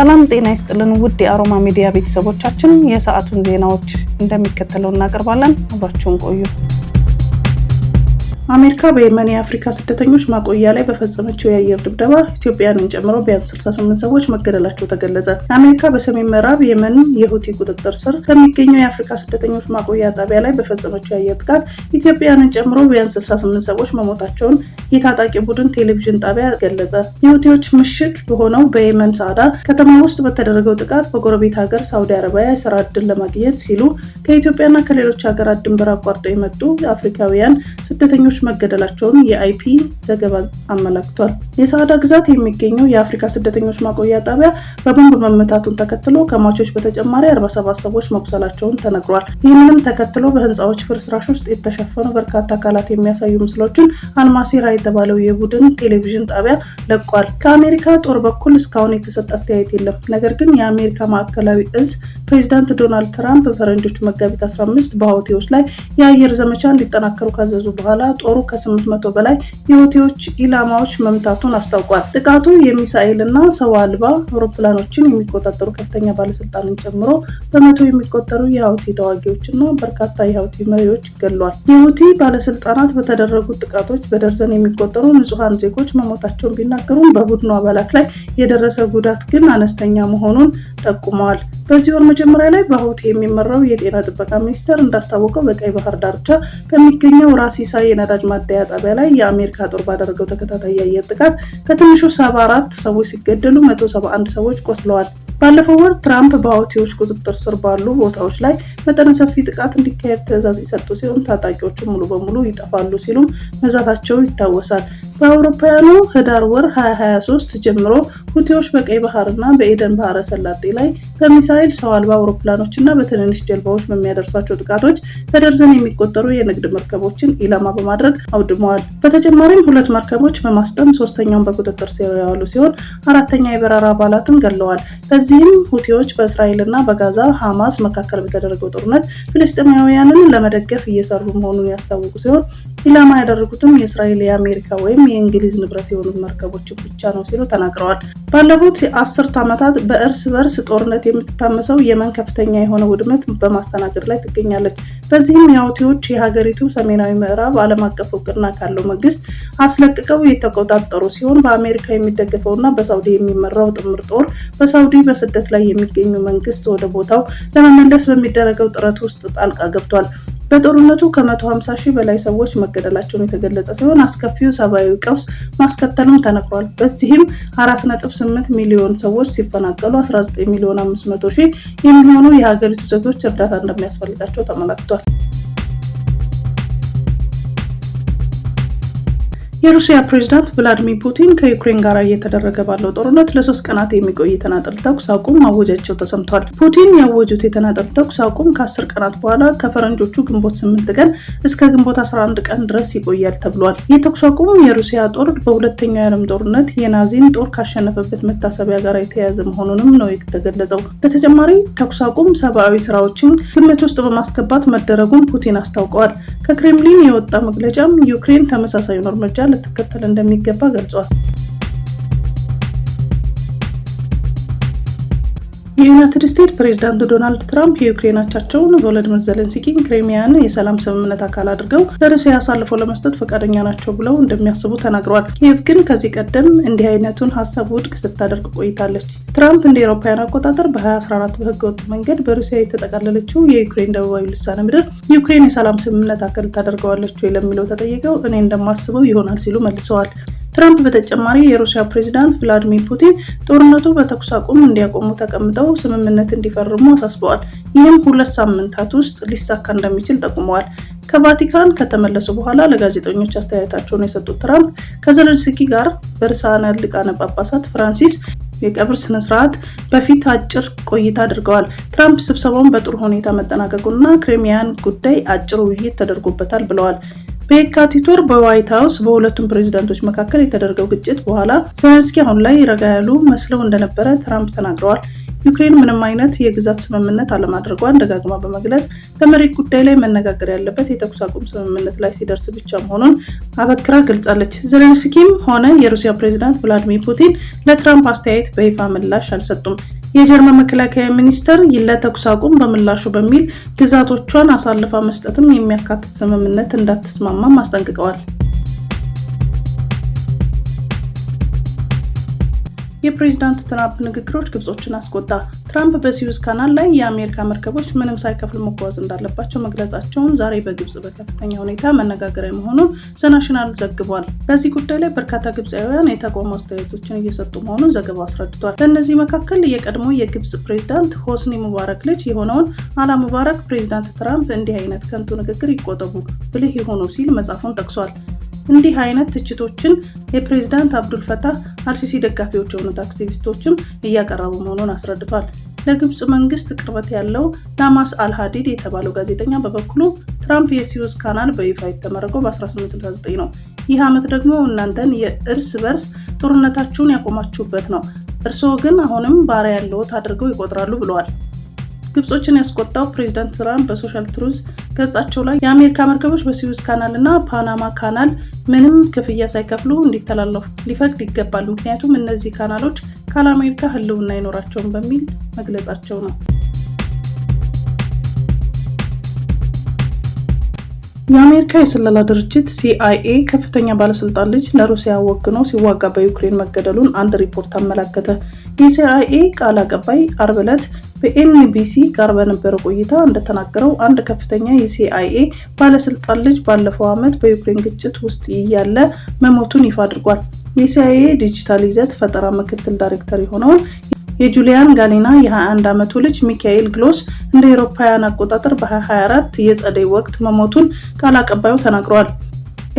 ሰላም ጤና ይስጥልን ውድ የአሮማ ሚዲያ ቤተሰቦቻችን፣ የሰዓቱን ዜናዎች እንደሚከተለው እናቀርባለን። አብራችሁን ቆዩ። አሜሪካ በየመን የአፍሪካ ስደተኞች ማቆያ ላይ በፈጸመችው የአየር ድብደባ ኢትዮጵያንን ጨምሮ ቢያንስ 68 ሰዎች መገደላቸው ተገለጸ። አሜሪካ በሰሜን ምዕራብ የመን የሁቲ ቁጥጥር ስር በሚገኘው የአፍሪካ ስደተኞች ማቆያ ጣቢያ ላይ በፈጸመችው የአየር ጥቃት ኢትዮጵያንን ጨምሮ ቢያንስ 68 ሰዎች መሞታቸውን የታጣቂ ቡድን ቴሌቪዥን ጣቢያ ገለጸ። የሁቲዎች ምሽግ በሆነው በየመን ሳዕዳ ከተማ ውስጥ በተደረገው ጥቃት በጎረቤት ሀገር ሳውዲ አረቢያ የስራ ዕድል ለማግኘት ሲሉ ከኢትዮጵያና ከሌሎች ሀገራት ድንበር አቋርጠው የመጡ አፍሪካውያን ስደተኞች መገደላቸውን የአይፒ ዘገባ አመላክቷል። የሳዕዳ ግዛት የሚገኘው የአፍሪካ ስደተኞች ማቆያ ጣቢያ በቦምብ መመታቱን ተከትሎ ከሟቾች በተጨማሪ 47 ሰዎች መቁሰላቸውን ተነግሯል። ይህንንም ተከትሎ በህንፃዎች ፍርስራሽ ውስጥ የተሸፈኑ በርካታ አካላት የሚያሳዩ ምስሎችን አልማሲራ የተባለው የቡድን ቴሌቪዥን ጣቢያ ለቋል። ከአሜሪካ ጦር በኩል እስካሁን የተሰጠ አስተያየት የለም። ነገር ግን የአሜሪካ ማዕከላዊ እዝ ፕሬዚዳንት ዶናልድ ትራምፕ በፈረንጆቹ መጋቢት 15 በሁቲዎች ላይ የአየር ዘመቻ እንዲጠናከሩ ካዘዙ በኋላ ጦሩ ከ800 በላይ የሁቲዎች ኢላማዎች መምታቱን አስታውቋል። ጥቃቱ የሚሳኤልና ሰው አልባ አውሮፕላኖችን የሚቆጣጠሩ ከፍተኛ ባለስልጣንን ጨምሮ በመቶ የሚቆጠሩ የሁቲ ተዋጊዎችና በርካታ የሁቲ መሪዎች ገድሏል። የሁቲ ባለስልጣናት በተደረጉት ጥቃቶች በደርዘን የሚቆጠሩ ንጹሃን ዜጎች መሞታቸውን ቢናገሩም በቡድኑ አባላት ላይ የደረሰ ጉዳት ግን አነስተኛ መሆኑን ጠቁመዋል። በዚህ ወር መጀመሪያ ላይ በሁቲ የሚመራው የጤና ጥበቃ ሚኒስቴር እንዳስታወቀው በቀይ ባህር ዳርቻ በሚገኘው ራሲሳ የነዳጅ ማደያ ጣቢያ ላይ የአሜሪካ ጦር ባደረገው ተከታታይ የአየር ጥቃት በትንሹ 74 ሰዎች ሲገደሉ 171 ሰዎች ቆስለዋል። ባለፈው ወር ትራምፕ በሁቲዎች ቁጥጥር ስር ባሉ ቦታዎች ላይ መጠነ ሰፊ ጥቃት እንዲካሄድ ትዕዛዝ የሰጡ ሲሆን ታጣቂዎቹ ሙሉ በሙሉ ይጠፋሉ ሲሉም መዛታቸው ይታወሳል። በአውሮፓውያኑ ህዳር ወር 2023 ጀምሮ ሁቲዎች በቀይ ባህርና በኤደን ባህረ ሰላጤ ላይ በሚሳኤል ሰው አልባ አውሮፕላኖችና በትንንሽ ጀልባዎች በሚያደርሷቸው ጥቃቶች በደርዘን የሚቆጠሩ የንግድ መርከቦችን ኢላማ በማድረግ አውድመዋል። በተጨማሪም 2 መርከቦች በማስጠም ሶስተኛውን በቁጥጥር ስር ያዋሉ ሲሆን 4ኛ የበረራ አባላትን ገድለዋል። በዚህም ሁቲዎች በእስራኤልና በጋዛ ሐማስ መካከል በተደረገው ጦርነት ፍልስጤማውያንን ለመደገፍ እየሰሩ መሆኑን ያስታወቁ ሲሆን ኢላማ ያደረጉትም የእስራኤል፣ የአሜሪካ ወይም የእንግሊዝ ንብረት የሆኑ መርከቦችን ብቻ ነው ሲሉ ተናግረዋል። ባለፉት 10 ዓመታት በእርስ በርስ ጦርነት የምትታመሰው የመን ከፍተኛ የሆነ ውድመት በማስተናገድ ላይ ትገኛለች። በዚህም የሁቲዎች የሀገሪቱ ሰሜናዊ ምዕራብ ዓለም አቀፍ እውቅና ካለው መንግስት አስለቅቀው የተቆጣጠሩ ሲሆን በአሜሪካ የሚደገፈውና በሳውዲ የሚመራው ጥምር ጦር በሳውዲ በስደት ላይ የሚገኙ መንግስት ወደ ቦታው ለመመለስ በሚደረገው ጥረት ውስጥ ጣልቃ ገብቷል። በጦርነቱ ከ150 ሺህ በላይ ሰዎች መገደላቸውን የተገለጸ ሲሆን አስከፊው ሰብአዊ ቀውስ ማስከተሉም ተነግሯል። በዚህም 4.8 ሚሊዮን ሰዎች ሲፈናቀሉ 19 ሚሊዮን 500 ሺህ የሚሆኑ የሀገሪቱ ዜጎች እርዳታ እንደሚያስፈልጋቸው ተመላክቷል። የሩሲያ ፕሬዝዳንት ቭላዲሚር ፑቲን ከዩክሬን ጋር እየተደረገ ባለው ጦርነት ለ3 ቀናት የሚቆይ የተናጠል ተኩስ አቁም ማወጃቸው ተሰምቷል። ፑቲን ያወጁት የተናጠል ተኩስ አቁም ከ10 ቀናት በኋላ ከፈረንጆቹ ግንቦት 8 ቀን እስከ ግንቦት 11 ቀን ድረስ ይቆያል ተብሏል። የተኩስ አቁሙ የሩሲያ ጦር በሁለተኛው የዓለም ጦርነት የናዚን ጦር ካሸነፈበት መታሰቢያ ጋር የተያያዘ መሆኑንም ነው የተገለጸው። በተጨማሪ ተኩስ አቁም ሰብአዊ ስራዎችን ግምት ውስጥ በማስገባት መደረጉን ፑቲን አስታውቀዋል። ከክሬምሊን የወጣ መግለጫም ዩክሬን ተመሳሳዩን እርምጃ ልትከተል እንደሚገባ ገልጿል። የዩናይትድ ስቴትስ ፕሬዝዳንት ዶናልድ ትራምፕ የዩክሬን አቻቸውን ቮሎዲሚር ዜሌንስኪን ክሪሚያን የሰላም ስምምነት አካል አድርገው ለሩሲያ አሳልፈው ለመስጠት ፈቃደኛ ናቸው ብለው እንደሚያስቡ ተናግረዋል። ኪየቭ ግን ከዚህ ቀደም እንዲህ አይነቱን ሀሳብ ውድቅ ስታደርግ ቆይታለች። ትራምፕ እንደ አውሮፓውያን አቆጣጠር በ2014 በህገወጥ መንገድ በሩሲያ የተጠቃለለችው የዩክሬን ደቡባዊ ልሳነ ምድር ዩክሬን የሰላም ስምምነት አካል ታደርገዋለች ወይ ለሚለው ተጠይቀው እኔ እንደማስበው ይሆናል ሲሉ መልሰዋል። ትራምፕ በተጨማሪ የሩሲያ ፕሬዝዳንት ቭላዲሚር ፑቲን ጦርነቱ በተኩስ አቁም እንዲያቆሙ ተቀምጠው ስምምነት እንዲፈርሙ አሳስበዋል። ይህም 2 ሳምንታት ውስጥ ሊሳካ እንደሚችል ጠቁመዋል። ከቫቲካን ከተመለሱ በኋላ ለጋዜጠኞች አስተያየታቸውን የሰጡት ትራምፕ ከዜሌንስኪ ጋር በርዕሳነ ሊቃነ ጳጳሳት ፍራንሲስ የቀብር ስነስርዓት በፊት አጭር ቆይታ አድርገዋል። ትራምፕ ስብሰባውን በጥሩ ሁኔታ መጠናቀቁና ክሪሚያን ጉዳይ አጭር ውይይት ተደርጎበታል ብለዋል። በየካቲት ወር በዋይት ሃውስ በሁለቱም ፕሬዝዳንቶች መካከል የተደረገው ግጭት በኋላ ዜሌንስኪ አሁን ላይ ረጋ ያሉ መስለው እንደነበረ ትራምፕ ተናግረዋል። ዩክሬን ምንም አይነት የግዛት ስምምነት አለማድረጓን ደጋግማ በመግለጽ በመሬት ጉዳይ ላይ መነጋገር ያለበት የተኩስ አቁም ስምምነት ላይ ሲደርስ ብቻ መሆኑን አበክራ ገልጻለች። ዜሌንስኪም ሆነ የሩሲያ ፕሬዝዳንት ቭላዲሚር ፑቲን ለትራምፕ አስተያየት በይፋ ምላሽ አልሰጡም። የጀርመን መከላከያ ሚኒስተር ለተኩስ አቁም በምላሹ በሚል ግዛቶቿን አሳልፋ መስጠትም የሚያካትት ስምምነት እንዳትስማማም አስጠንቅቀዋል። የፕሬዝዳንት ትራምፕ ንግግሮች ግብጾችን አስቆጣ። ትራምፕ በሲዩዝ ካናል ላይ የአሜሪካ መርከቦች ምንም ሳይከፍሉ መጓዝ እንዳለባቸው መግለጻቸውን ዛሬ በግብጽ በከፍተኛ ሁኔታ መነጋገሪያ መሆኑን ዘናሽናል ዘግቧል። በዚህ ጉዳይ ላይ በርካታ ግብጻውያን የተቃውሞ አስተያየቶችን እየሰጡ መሆኑን ዘገባው አስረድቷል። በእነዚህ መካከል የቀድሞ የግብጽ ፕሬዝዳንት ሆስኒ ሙባረክ ልጅ የሆነውን አላ ሙባረክ ፕሬዝዳንት ትራምፕ እንዲህ አይነት ከንቱ ንግግር ይቆጠቡ፣ ብልህ ይሆኑ ሲል መጻፉን ጠቅሷል። እንዲህ አይነት ትችቶችን የፕሬዝዳንት አብዱል ፈታህ አልሲሲ ደጋፊዎች የሆኑት አክቲቪስቶችም እያቀረቡ መሆኑን አስረድቷል። ለግብጽ መንግስት ቅርበት ያለው ናማስ አልሃዲድ የተባለው ጋዜጠኛ በበኩሉ ትራምፕ የሲዩዝ ካናል በይፋ የተመረቀው በ1869 ነው። ይህ ዓመት ደግሞ እናንተን የእርስ በርስ ጦርነታችሁን ያቆማችሁበት ነው። እርስዎ ግን አሁንም ባሪያ ያለዎት አድርገው ይቆጥራሉ ብለዋል። ግብጾችን ያስቆጣው ፕሬዝዳንት ትራምፕ በሶሻል ትሩዝ ገጻቸው ላይ የአሜሪካ መርከቦች በሲዩዝ ካናል እና ፓናማ ካናል ምንም ክፍያ ሳይከፍሉ እንዲተላለፉ ሊፈቅድ ይገባል፣ ምክንያቱም እነዚህ ካናሎች ካለ አሜሪካ ህልውና አይኖራቸውም በሚል መግለጻቸው ነው። የአሜሪካ የስለላ ድርጅት CIA ከፍተኛ ባለስልጣን ልጅ ለሩሲያ ወግኖ ሲዋጋ በዩክሬን መገደሉን አንድ ሪፖርት አመለከተ። የCIA ቃል አቀባይ ዓርብ ዕለት በኤንቢሲ ጋር በነበረው ቆይታ እንደተናገረው አንድ ከፍተኛ የCIA ባለስልጣን ልጅ ባለፈው ዓመት በዩክሬን ግጭት ውስጥ እያለ መሞቱን ይፋ አድርጓል። የCIA ዲጂታል ይዘት ፈጠራ ምክትል ዳይሬክተር የሆነውን የጁሊያን ጋሊና የ21 ዓመቱ ልጅ ሚካኤል ግሎስ እንደ አውሮፓውያን አቆጣጠር በ2024 የጸደይ ወቅት መሞቱን ቃል አቀባዩ ተናግረዋል።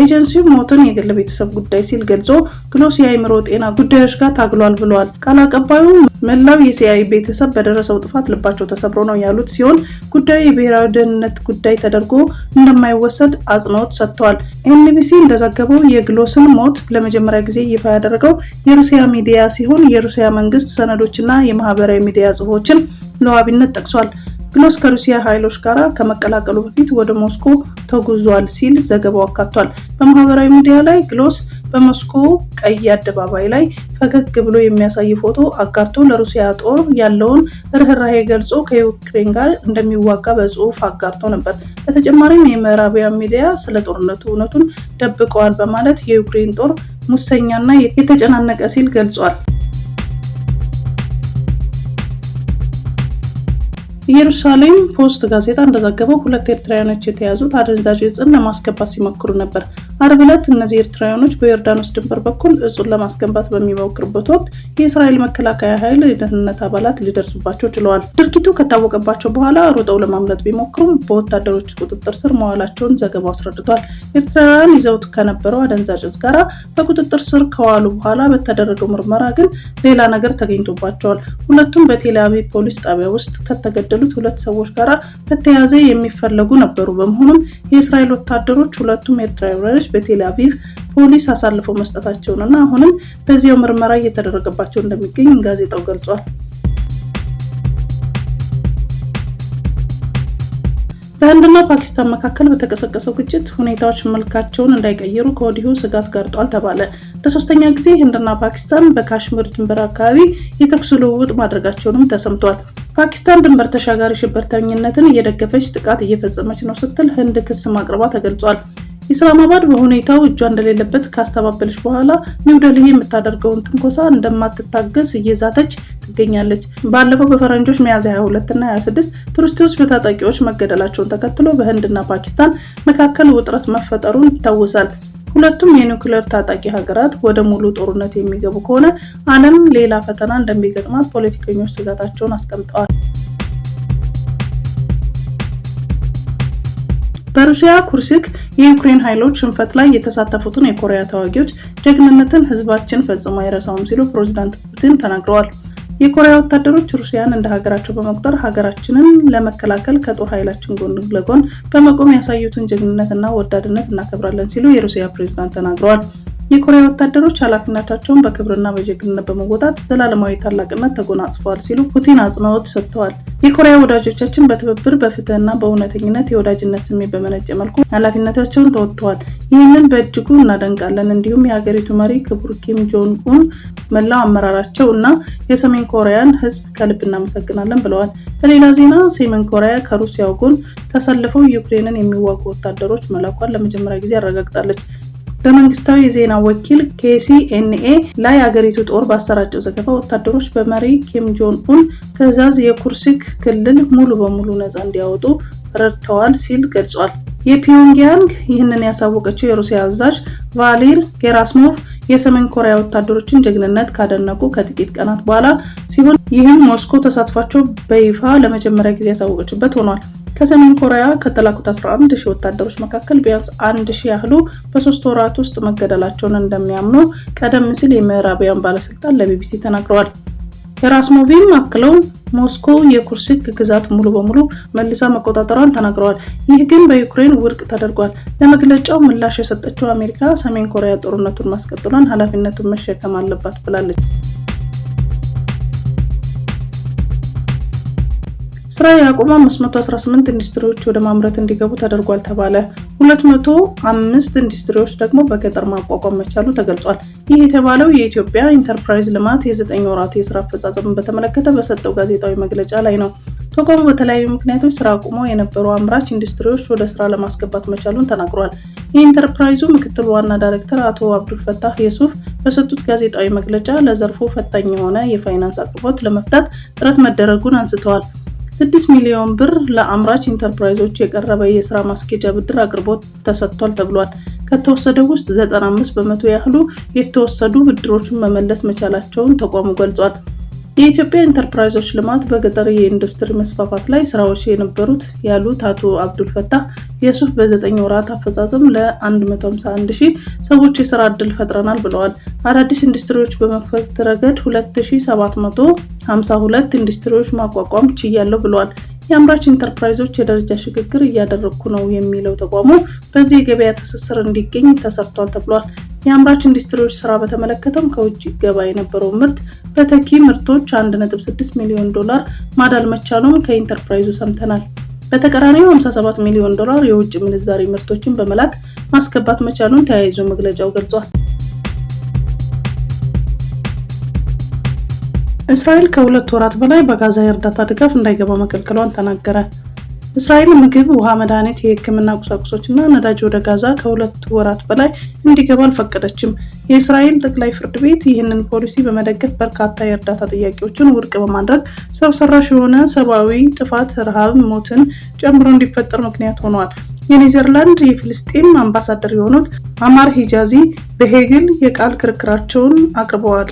ኤጀንሲው ሞቱን የግል ቤተሰብ ጉዳይ ሲል ገልጾ ግሎስ የአእምሮ ጤና ጉዳዮች ጋር ታግሏል ብለዋል። ቃል አቀባዩ መላው የCIA ቤተሰብ በደረሰው ጥፋት ልባቸው ተሰብሮ ነው ያሉት ሲሆን ጉዳዩ የብሔራዊ ደህንነት ጉዳይ ተደርጎ እንደማይወሰድ አጽንኦት ሰጥተዋል። ኤንቢሲ እንደዘገበው የግሎስን ሞት ለመጀመሪያ ጊዜ ይፋ ያደረገው የሩሲያ ሚዲያ ሲሆን የሩሲያ መንግስት ሰነዶችና የማህበራዊ ሚዲያ ጽሑፎችን ለዋቢነት ጠቅሷል። ግሎስ ከሩሲያ ኃይሎች ጋር ከመቀላቀሉ በፊት ወደ ሞስኮ ተጉዟል ሲል ዘገባው አካቷል። በማህበራዊ ሚዲያ ላይ ግሎስ በሞስኮ ቀይ አደባባይ ላይ ፈገግ ብሎ የሚያሳይ ፎቶ አጋርቶ ለሩሲያ ጦር ያለውን ርህራሄ ገልጾ ከዩክሬን ጋር እንደሚዋጋ በጽሑፍ አጋርቶ ነበር። በተጨማሪም የምዕራባውያን ሚዲያ ስለ ጦርነቱ እውነቱን ደብቀዋል በማለት የዩክሬን ጦር ሙሰኛና የተጨናነቀ ሲል ገልጿል። የኢየሩሳሌም ፖስት ጋዜጣ እንደዘገበው 2 ኤርትራውያኖች የተያዙት አደንዛዥ ዕፅን ለማስገባት ሲሞክሩ ነበር። ዓርብ ዕለት እነዚህ ኤርትራውያኖች በዮርዳኖስ ድንበር በኩል ዕፁን ለማስገባት በሚሞክሩበት ወቅት የእስራኤል መከላከያ ኃይል የደህንነት አባላት ሊደርሱባቸው ችለዋል። ድርጊቱ ከታወቀባቸው በኋላ ሮጠው ለማምለጥ ቢሞክሩም በወታደሮች ቁጥጥር ስር መዋላቸውን ዘገባው አስረድቷል። ኤርትራውያን ይዘውት ከነበረው አደንዛዥ ዕፅ ጋር በቁጥጥር ስር ከዋሉ በኋላ በተደረገው ምርመራ ግን ሌላ ነገር ተገኝቶባቸዋል። ሁለቱም በቴል አቪቭ ፖሊስ ጣቢያ ውስጥ ከተገደሉት 2 ሰዎች ጋር በተያያዘ የሚፈለጉ ነበሩ። በመሆኑም የእስራኤል ወታደሮች ሁለቱም ኤርትራውያኖች በቴል አቪቭ ፖሊስ አሳልፈው መስጠታቸውንና አሁንም በዚያው ምርመራ እየተደረገባቸው እንደሚገኝ ጋዜጣው ገልጿል። በህንድና ፓኪስታን መካከል በተቀሰቀሰው ግጭት ሁኔታዎች መልካቸውን እንዳይቀይሩ ከወዲሁ ስጋት ጋርጧል ተባለ። ለሶስተኛ ጊዜ ህንድና ፓኪስታን በካሽሚር ድንበር አካባቢ የተኩስ ልውውጥ ማድረጋቸውንም ተሰምቷል። ፓኪስታን ድንበር ተሻጋሪ ሽብርተኝነትን እየደገፈች ጥቃት እየፈጸመች ነው ስትል ህንድ ክስ ማቅረቧ ተገልጿል። ኢስላማባድ በሁኔታው እጇ እንደሌለበት ካስተባበለች በኋላ ኒው ዴልሂ የምታደርገውን ትንኮሳ እንደማትታገስ እየዛተች ትገኛለች። ባለፈው በፈረንጆች ሚያዝያ 22 እና 26 ቱሪስቶች በታጣቂዎች መገደላቸውን ተከትሎ በህንድና ፓኪስታን መካከል ውጥረት መፈጠሩን ይታወሳል። ሁለቱም የኒውክሌር ታጣቂ ሀገራት ወደ ሙሉ ጦርነት የሚገቡ ከሆነ ዓለም ሌላ ፈተና እንደሚገጥማት ፖለቲከኞች ስጋታቸውን አስቀምጠዋል። በሩሲያ ኩርስክ የዩክሬን ኃይሎች ሽንፈት ላይ የተሳተፉትን የኮሪያ ተዋጊዎች ጀግንነትን ህዝባችን ፈጽሞ አይረሳውም ሲሉ ፕሬዝዳንት ፑቲን ተናግረዋል። የኮሪያ ወታደሮች ሩሲያን እንደ ሀገራቸው በመቁጠር ሀገራችንን ለመከላከል ከጦር ኃይላችን ጎን ለጎን በመቆም ያሳዩትን ጀግንነትና ወዳድነት እናከብራለን ሲሉ የሩሲያ ፕሬዝዳንት ተናግረዋል። የኮሪያ ወታደሮች ኃላፊነታቸውን በክብርና በጀግንነት በመወጣት ዘላለማዊ ታላቅነት ተጎናጽፈዋል ሲሉ ፑቲን አጽንኦት ሰጥተዋል። የኮሪያ ወዳጆቻችን በትብብር በፍትህና በእውነተኝነት የወዳጅነት ስሜት በመነጨ መልኩ ኃላፊነታቸውን ተወጥተዋል። ይህንን በእጅጉ እናደንቃለን። እንዲሁም የሀገሪቱ መሪ ክቡር ኪም ጆንግ ኡን፣ መላው አመራራቸው እና የሰሜን ኮሪያን ህዝብ ከልብ እናመሰግናለን ብለዋል። በሌላ ዜና ሰሜን ኮሪያ ከሩሲያው ጎን ተሰልፈው ዩክሬንን የሚዋጉ ወታደሮች መላኳን ለመጀመሪያ ጊዜ አረጋግጣለች። በመንግስታዊ የዜና ወኪል KCNA ላይ የሀገሪቱ ጦር ባሰራጨው ዘገባ ወታደሮች በመሪ ኪም ጆንግ ኡን ትዕዛዝ የኩርስክ ክልል ሙሉ በሙሉ ነፃ እንዲያወጡ ረድተዋል ሲል ገልጿል። የፒዮንግያንግ ይህንን ያሳወቀችው የሩሲያ አዛዥ ቫሌሪ ጌራሲሞቭ የሰሜን ኮሪያ ወታደሮችን ጀግንነት ካደነቁ ከጥቂት ቀናት በኋላ ሲሆን ይህም ሞስኮ ተሳትፏቸው በይፋ ለመጀመሪያ ጊዜ ያሳወቀችበት ሆኗል። ከሰሜን ኮሪያ ከተላኩት 11,000 ወታደሮች መካከል ቢያንስ 1,000 ያህሉ በ3 ወራት ውስጥ መገደላቸውን እንደሚያምኑ ቀደም ሲል የምዕራባውያን ባለስልጣን ለቢቢሲ ተናግረዋል። ጌራሲሞቭም አክለው ሞስኮ የኩርስክ ግዛት ሙሉ በሙሉ መልሳ መቆጣጠሯን ተናግረዋል። ይህ ግን በዩክሬን ውድቅ ተደርጓል። ለመግለጫው ምላሽ የሰጠችው አሜሪካ ሰሜን ኮሪያ ጦርነቱን ማስቀጠሏን ኃላፊነቱን መሸከም አለባት ብላለች። ስራ ያቆሙ 518 ኢንዱስትሪዎች ወደ ማምረት እንዲገቡ ተደርጓል ተባለ። 205 ኢንዱስትሪዎች ደግሞ በገጠር ማቋቋም መቻሉ ተገልጿል። ይህ የተባለው የኢትዮጵያ ኢንተርፕራይዝ ልማት የ9 ወራት የስራ አፈጻጸምን በተመለከተ በሰጠው ጋዜጣዊ መግለጫ ላይ ነው። ተቋሙ በተለያዩ ምክንያቶች ስራ አቁመው የነበሩ አምራች ኢንዱስትሪዎች ወደ ስራ ለማስገባት መቻሉን ተናግሯል። የኢንተርፕራይዙ ምክትል ዋና ዳይሬክተር አቶ አብዱልፈታህ የሱፍ በሰጡት ጋዜጣዊ መግለጫ ለዘርፉ ፈታኝ የሆነ የፋይናንስ አቅርቦት ለመፍታት ጥረት መደረጉን አንስተዋል። 6 ሚሊዮን ብር ለአምራች ኢንተርፕራይዞች የቀረበ የስራ ማስኬጃ ብድር አቅርቦት ተሰጥቷል ተብሏል። ከተወሰደው ውስጥ 95% ያህሉ የተወሰዱ ብድሮችን መመለስ መቻላቸውን ተቋሙ ገልጿል። የኢትዮጵያ ኢንተርፕራይዞች ልማት በገጠር የኢንዱስትሪ መስፋፋት ላይ ስራዎች የነበሩት ያሉት አቶ አብዱልፈታህ የሱፍ በ9 ወራት አፈጻጸም ለ151,000 ሰዎች የስራ ዕድል ፈጥረናል ብለዋል። አዳዲስ ኢንዱስትሪዎች በመክፈት ረገድ 2752 ኢንዱስትሪዎች ማቋቋም ችያለሁ ብለዋል። የአምራች ኢንተርፕራይዞች የደረጃ ሽግግር እያደረኩ ነው የሚለው ተቋሙ በዚህ የገበያ ትስስር እንዲገኝ ተሰርቷል ተብሏል። የአምራች ኢንዱስትሪዎች ስራ በተመለከተም ከውጭ ገባ የነበረው ምርት በተኪ ምርቶች $1.6 ሚሊዮን ማዳል መቻሉን ከኢንተርፕራይዙ ሰምተናል። በተቀራኒው $57 ሚሊዮን የውጭ ምንዛሪ ምርቶችን በመላክ ማስገባት መቻሉን ተያይዞ መግለጫው ገልጿል። እስራኤል ከ2 ወራት በላይ በጋዛ የእርዳታ ድጋፍ እንዳይገባ መከልከሏን ተናገረ። እስራኤል ምግብ፣ ውሃ፣ መድኃኒት፣ የሕክምና ቁሳቁሶችና ነዳጅ ወደ ጋዛ ከ2 ወራት በላይ እንዲገባ አልፈቀደችም። የእስራኤል ጠቅላይ ፍርድ ቤት ይህንን ፖሊሲ በመደገፍ በርካታ የእርዳታ ጥያቄዎችን ውድቅ በማድረግ ሰው ሰራሽ የሆነ ሰብአዊ ጥፋት፣ ረሃብ፣ ሞትን ጨምሮ እንዲፈጠር ምክንያት ሆኗል። የኔዘርላንድ የፍልስጤም አምባሳደር የሆኑት አማር ሂጃዚ በሄግል የቃል ክርክራቸውን አቅርበዋል።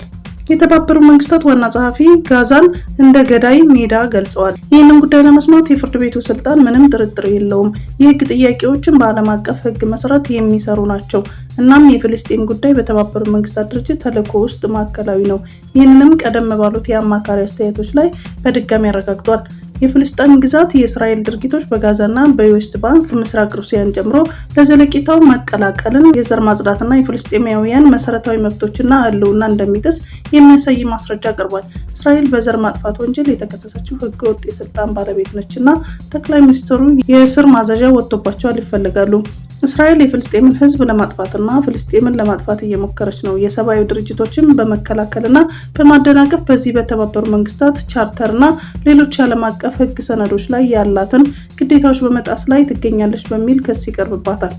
የተባበሩት መንግስታት ዋና ጸሐፊ ጋዛን እንደ ገዳይ ሜዳ ገልጸዋል። ይህንን ጉዳይ ለመስማት የፍርድ ቤቱ ስልጣን ምንም ጥርጥር የለውም። የህግ ጥያቄዎችን በዓለም አቀፍ ህግ መሰረት የሚሰሩ ናቸው። እናም የፍልስጤም ጉዳይ በተባበሩት መንግስታት ድርጅት ተልዕኮ ውስጥ ማዕከላዊ ነው። ይህንንም ቀደም ባሉት የአማካሪ አስተያየቶች ላይ በድጋሚ አረጋግጧል። የፍልስጤም ግዛት የእስራኤል ድርጊቶች በጋዛና በዌስት ባንክ ምስራቅ ሩሲያን ጨምሮ ለዘለቂታው መቀላቀልን፣ የዘር ማጽዳትና የፍልስጤማውያን መሰረታዊ መብቶችና ህልውና እንደሚጥስ የሚያሳይ ማስረጃ አቅርቧል። እስራኤል በዘር ማጥፋት ወንጀል የተከሰሰችው ህገወጥ የስልጣን ባለቤት ነችና ጠቅላይ ሚኒስትሩ የእስር ማዘዣ ወጥቶባቸዋል ይፈልጋሉ። እስራኤል የፍልስጤምን ህዝብ ለማጥፋትና ፍልስጤምን ለማጥፋት እየሞከረች ነው። የሰብአዊ ድርጅቶችን በመከላከልና በማደናቀፍ በዚህ በተባበሩት መንግስታት ቻርተርና ሌሎች የዓለም አቀፍ ህግ ሰነዶች ላይ ያላትን ግዴታዎች በመጣስ ላይ ትገኛለች በሚል ክስ ይቀርብባታል።